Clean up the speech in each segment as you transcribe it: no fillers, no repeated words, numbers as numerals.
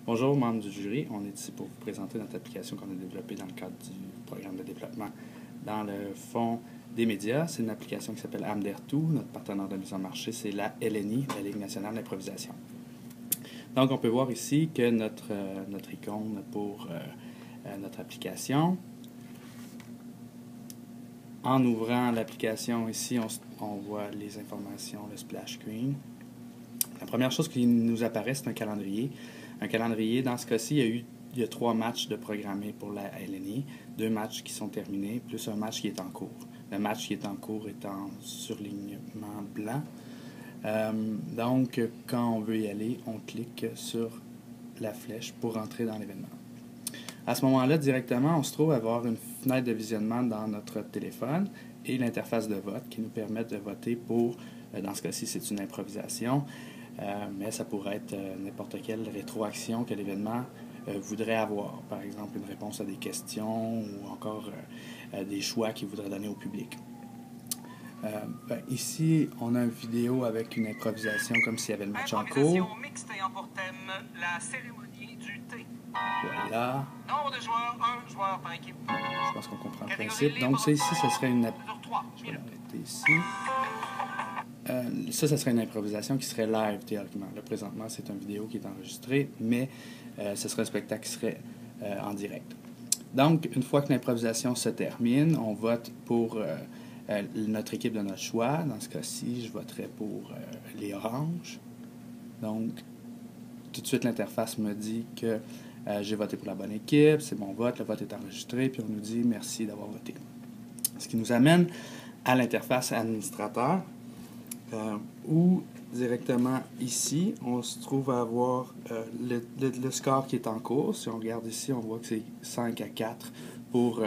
Bonjour, membres du jury. On est ici pour vous présenter notre application qu'on a développée dans le cadre du programme de développement dans le fonds des médias. C'est une application qui s'appelle AMDER2. Notre partenaire de mise en marché, c'est la LNI, la Ligue nationale d'improvisation. Donc, on peut voir ici que notre icône pour notre application. En ouvrant l'application ici, on voit les informations, le splash screen. La première chose qui nous apparaît, c'est un calendrier. Un calendrier, dans ce cas-ci, il y a 3 matchs de programmés pour la LNI, 2 matchs qui sont terminés, plus un match qui est en cours. Le match qui est en cours est en surlignement blanc. Donc, quand on veut y aller, on clique sur la flèche pour entrer dans l'événement. À ce moment-là, directement, on se trouve à avoir une fenêtre de visionnement dans notre téléphone et l'interface de vote qui nous permet de voter pour, dans ce cas-ci, c'est une improvisation, mais ça pourrait être n'importe quelle rétroaction que l'événement voudrait avoir. Par exemple, une réponse à des questions ou encore des choix qu'il voudrait donner au public. Ici, on a une vidéo avec une improvisation comme s'il y avait le match en cours. Improvisation mixte ayant pour thème la cérémonie du thé. Voilà. Nombre de joueurs, 1 joueur par équipe. Je pense qu'on comprend le principe. Donc, ça ici, ce serait une... Je vais l'arrêter ici. Ça serait une improvisation qui serait live, théoriquement. Là, présentement, c'est une vidéo qui est enregistrée, mais ce serait un spectacle qui serait en direct. Donc, une fois que l'improvisation se termine, on vote pour notre équipe de notre choix. Dans ce cas-ci, je voterai pour les oranges. Donc, tout de suite, l'interface me dit que j'ai voté pour la bonne équipe, c'est mon vote, le vote est enregistré, puis on nous dit merci d'avoir voté. Ce qui nous amène à l'interface administrateur, où directement ici, on se trouve à avoir le score qui est en cours. Si on regarde ici, on voit que c'est 5-4 pour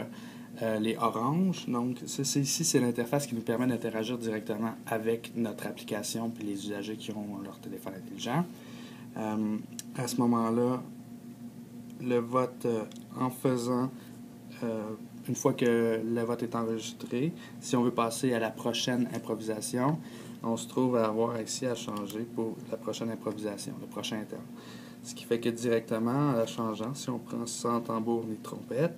les oranges. Donc, ici, c'est l'interface qui nous permet d'interagir directement avec notre application et les usagers qui ont leur téléphone intelligent. À ce moment-là, le vote en faisant, une fois que le vote est enregistré, si on veut passer à la prochaine improvisation, on se trouve à avoir ici à changer pour la prochaine improvisation, le prochain terme. Ce qui fait que directement, en la changeant, si on prend sans tambour ni trompette,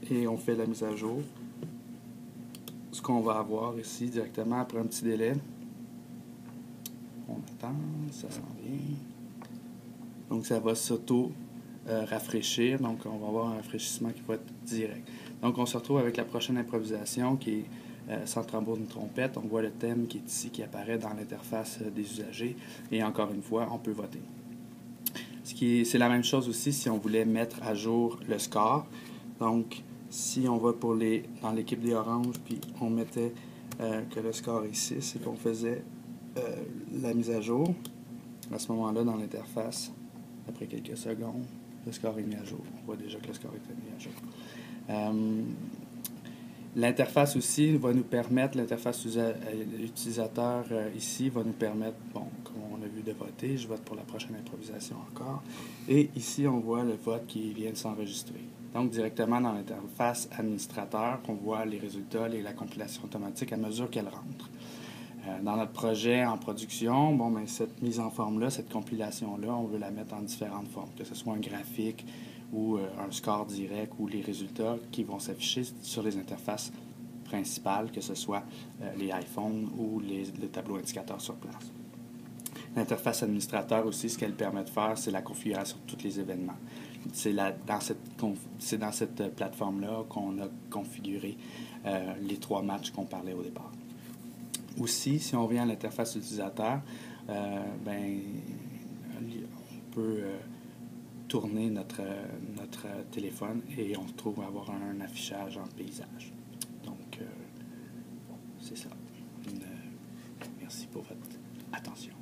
et on fait la mise à jour, ce qu'on va avoir ici directement après un petit délai, on attend, ça s'en vient. Donc, ça va s'auto-rafraîchir. Donc, on va avoir un rafraîchissement qui va être direct. Donc, on se retrouve avec la prochaine improvisation qui est sans tambour ni trompette. On voit le thème qui est ici, qui apparaît dans l'interface des usagers. Et encore une fois, on peut voter. C'est la même chose aussi si on voulait mettre à jour le score. Donc, si on va dans l'équipe des oranges, puis on mettait que le score est 6 et qu'on faisait la mise à jour, à ce moment-là, dans l'interface, après quelques secondes, le score est mis à jour. On voit déjà que le score est mis à jour. L'interface aussi va nous permettre, l'interface utilisateur ici va nous permettre, bon, comme on a vu, de voter. Je vote pour la prochaine improvisation encore. Et ici, on voit le vote qui vient de s'enregistrer. Donc, directement dans l'interface administrateur, on voit les résultats et la compilation automatique à mesure qu'elle rentre. Dans notre projet en production, bon, ben, cette mise en forme-là, cette compilation-là, on veut la mettre en différentes formes, que ce soit un graphique ou un score direct ou les résultats qui vont s'afficher sur les interfaces principales, que ce soit les iPhones ou le tableau indicateur sur place. L'interface administrateur aussi, ce qu'elle permet de faire, c'est la configuration de tous les événements. C'est dans cette plateforme-là qu'on a configuré les 3 matchs qu'on parlait au départ. Aussi, si on revient à l'interface utilisateur, on peut tourner notre téléphone et on se trouve à avoir un affichage en paysage. Donc, c'est ça. Merci pour votre attention.